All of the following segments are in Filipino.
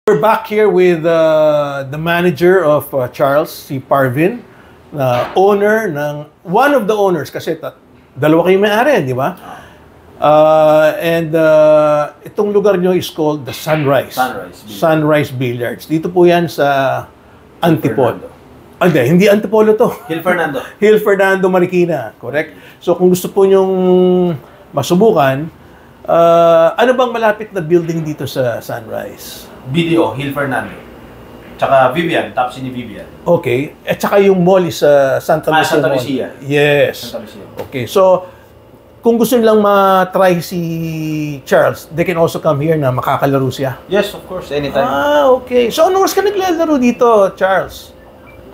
We're back here with the manager of Charles, si Parvin, na owner ng, one of the owners, kasi dalawa kayo may-ari, di ba? Itong lugar nyo is called the Sunrise. Sunrise Billiards. Dito po yan sa Antipolo. Hindi Antipolo to. Hill Fernando. Hill Fernando, Marikina. Correct? So kung gusto po nyong masubukan, ano bang malapit na building dito sa Sunrise? BDO, Hill Fernando. Tsaka Vivian, Tapsi ni Vivian. Okay. At saka yung mall is Santa Lucia. Santa Lucia. Yes. Santa Lucia. Okay. So, kung gusto nilang ma-try si Charles, they can also come here na makakalaro siya. Yes, of course. Anytime. Okay. So, ano oras ka naglalaro dito, Charles?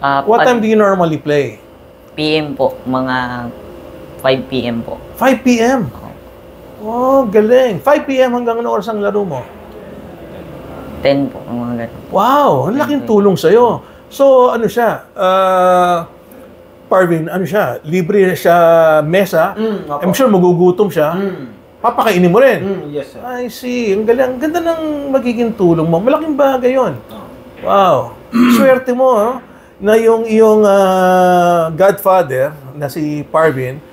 What time do you normally play? PM po. Mga 5 PM po. 5 PM? Oh, galing. 5 PM hanggang ano oras ang laro mo? 10 po, mga ganun. Wow, ang laking tulong sa'yo. So, ano siya, Parvin, ano siya, libre siya mesa. I'm sure magugutom siya. Papakainin mo rin. Yes, sir. I see. Ang galing. Ang ganda ng magiging tulong mo. Malaking bagay yun. Wow. Swerte mo, ha? Na yung iyong godfather, na si Parvin,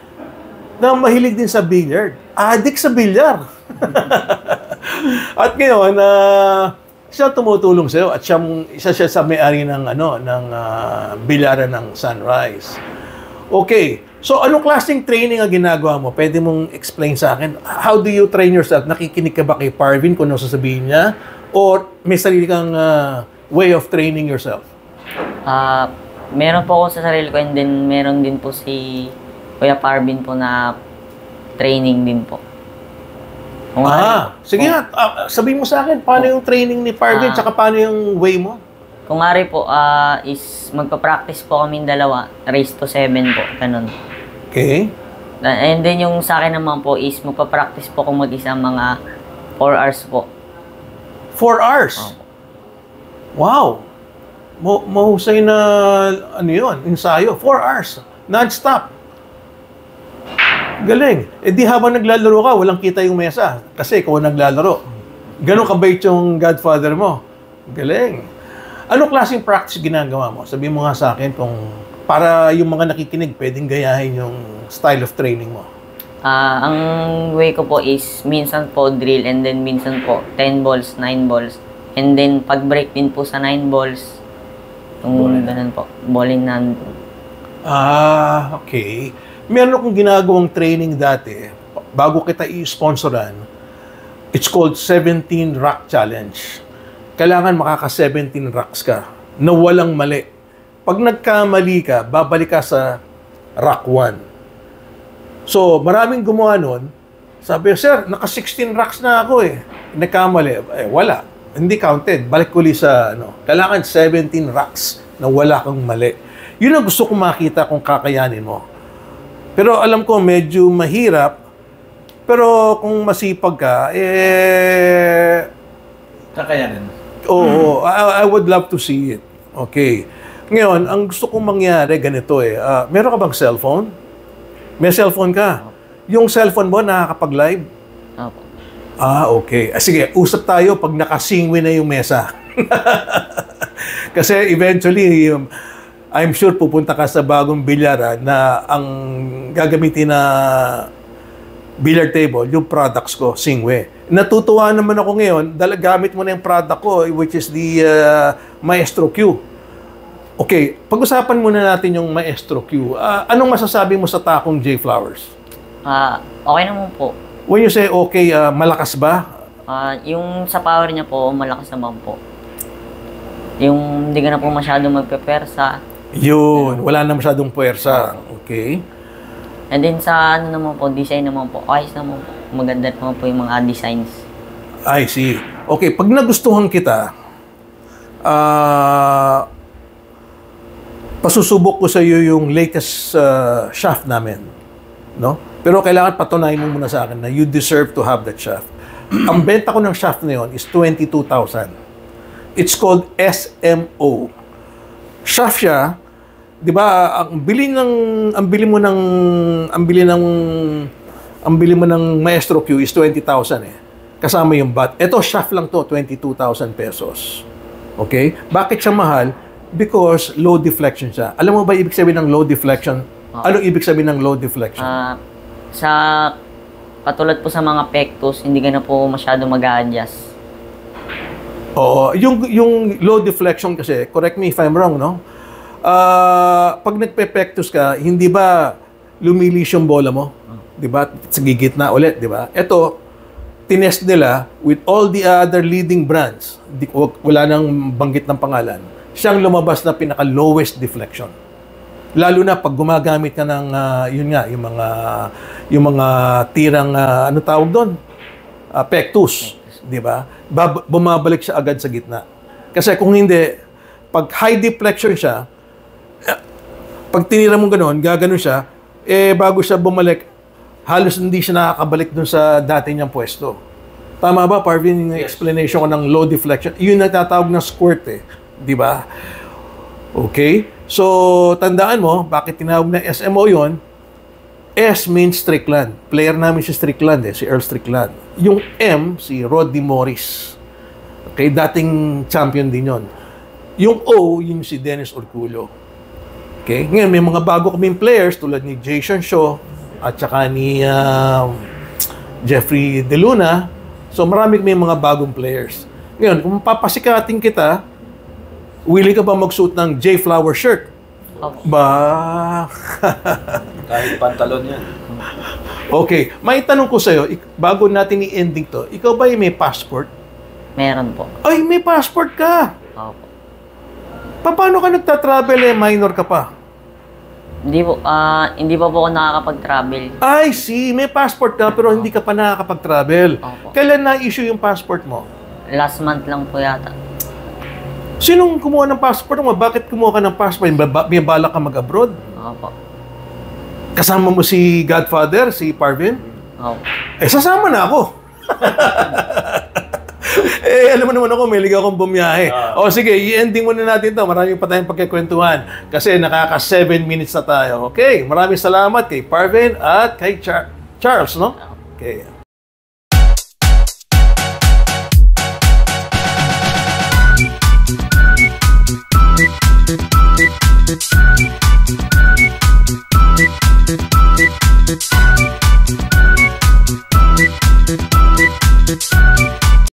na mahilig din sa billiard. Addict sa billiard. At ngayon, siya tumutulong sa'yo at isa siya sa may-ari ng bilyaran ng Sunrise. Okay. So, anong klaseng training ang ginagawa mo? Pwede mong explain sa akin? How do you train yourself? Nakikinig ka ba kay Parvin kung ano sasabihin niya? Or may sarili kang way of training yourself? Meron po ako sa sarili ko and then meron din po si Kuya Parvin po na training din po. Sige nga, sabihin mo sa akin, paano yung training ni Parvin, tsaka paano yung way mo? Kung nga rin po, is magpa-practice po kami dalawa, race to 7 po, ganun. Okay. And then yung sa akin naman po is magpa-practice po kung mag-isa mga 4 hours po. 4 hours? Wow! Mahusay na, ano yun, ensayo. 4 hours, non-stop. Galing. Di habang naglalaro ka, walang kita yung mesa. Kasi ikaw naglalaro. Ganon kabait yung godfather mo. Galing. Anong klaseng practice ginagawa mo? Sabihin mo nga sa akin kung para yung mga nakikinig, pwedeng gayahin yung style of training mo. Ang way ko po is minsan po drill and then minsan po 10 balls, 9 balls. And then pag-break din po sa 9 balls, yung ganun po, bowling na. Okay. Meron akong ginagawang training dati, bago kita i-sponsoran, it's called 17 Rock Challenge. Kailangan makaka-17 rocks ka na walang mali. Pag nagkamali ka, babalik ka sa rock 1. So, maraming gumawa nun. Sabi, sir, naka-16 rocks na ako eh. Nagkamali. Wala. Hindi counted. Balik uli sa, kailangan 17 rocks na wala kang mali. Yun ang gusto kong makita kung kakayanin mo. Pero alam ko medyo mahirap, pero kung masipag ka, Kakayanin. Oo, I would love to see it. Okay. Ngayon, ang gusto kong mangyari, ganito meron ka bang cellphone? May cellphone ka. Yung cellphone mo, nakakapag-live? Opo. Okay. Sige, usap tayo pag nakasingwi na yung mesa. Kasi eventually, I'm sure pupunta ka sa bagong bilyaran na ang gagamitin na billiard table, yung products ko, Singwe. Natutuwa naman ako ngayon, gamit mo na yung product ko, which is the Maestro Q. Okay, pag-usapan muna natin yung Maestro Q. Anong masasabi mo sa takong J Flowers? Okay naman po. When you say okay, malakas ba? Yung sa power niya po, malakas naman po. Yung hindi ka na po masyado magpepersa. Yun, wala na masyadong puwersa. Okay. And then sa naman po, design naman po, ayos naman po. Maganda naman po yung mga designs. I see. Okay, pag nagustuhan kita, pasusubok ko sa iyo yung latest shaft namin. No? Pero kailangan patunayan mo muna sa akin na you deserve to have that shaft. Ang benta ko ng shaft na yun is 22,000. It's called SMO. Shaft siya, 'di ba? Ang bili mo ng Maestro Q is 20,000 eh. Kasama yung bat. Ito shaft lang to, 22,000 pesos. Okay? Bakit siya mahal? Because low deflection siya. Alam mo ba ibig sabihin ng low deflection? Anong ibig sabihin ng low deflection? Sa katulad po sa mga pectus, hindi ka na po masyado mag-a-adjust. Oo, yung low deflection kasi, correct me if I'm wrong, no? Pag nagpe-pectus ka, hindi ba lumilis yung bola mo? 'Di ba? Sa gigitna ulit, 'di ba? Ito, tinest nila with all the other leading brands. Wala nang banggit ng pangalan. Siyang lumabas na pinaka-lowest deflection. Lalo na pag gumagamit ka ng yun nga, yung mga tirang ano tawag doon? Pectus, 'di ba? Bumabalik siya agad sa gitna. Kasi kung hindi, pag high deflection siya, pag tinira mo gano'n, gaganon siya, bago siya bumalik, halos hindi siya nakakabalik dun sa dati niyang pwesto. Tama ba, Parvin, yung explanation ko ng low deflection? Yun natatawag na squirt di ba? Okay? So, tandaan mo, bakit tinawag na SMO yun? S means Strickland. Player namin si Strickland si Earl Strickland. Yung M, si Rodney Morris. Okay, dating champion din yon. Yung O, yun si Dennis Orcullo. Okay, ngayon may mga bago kaming players tulad ni Jason Shaw at saka ni Jeffrey De Luna. So marami may mga bagong players. Ngayon, kung papasikatin kita, willing ka ba magsuot ng J Flower shirt? Ba? Kahit pantalon yan. Okay, may tanong ko sa'yo, bago natin i-ending to, ikaw ba may passport? Meron po. Ay, may passport ka! Opo. Paano ka nagta-travel minor ka pa? Hindi pa po ako nakakapag-travel. I see, may passport ka pero hindi ka pa nakakapag-travel. Opo. Kailan na-issue yung passport mo? Last month lang po yata. Sinong kumuha ng passport mo? Bakit kumuha ka ng passport? May balak ka mag-abroad? Opo. Kasama mo si Godfather, si Parvin? Opo. Sasama na ako. Alam mo naman ako, may ligaw akong bumiyahe. O sige, i-ending muna natin to. Maraming pa tayong pagkikwentuhan. Kasi nakaka 7 minutes na tayo. Okay, maraming salamat kay Parvin at kay Charles, no? Okay.